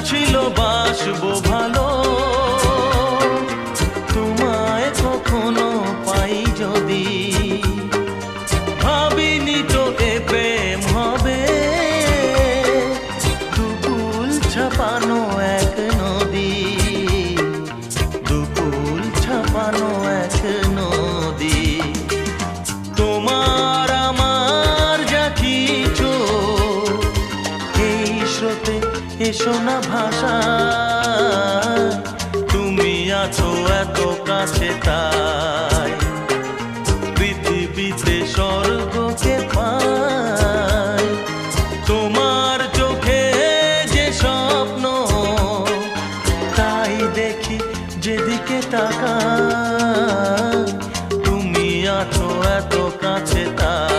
ছিল বাসবো ভালো, তোমায় কখনো পাই যদি। ভাবিনি তো এ প্রেম হবে, দুকুল ছাপানো এক নদী, দুকুল ছাপানো এক নদী। তোমার আমার যা কিছু এই স্রোতে এসো না ভাষা, তুমি আছো এত কাছে তাই পৃথিবীতে স্বর্গকে পাই। তোমার চোখে যে স্বপ্ন তাই দেখি যেদিকে তাকাই, তুমি আছো এত কাছে তাই।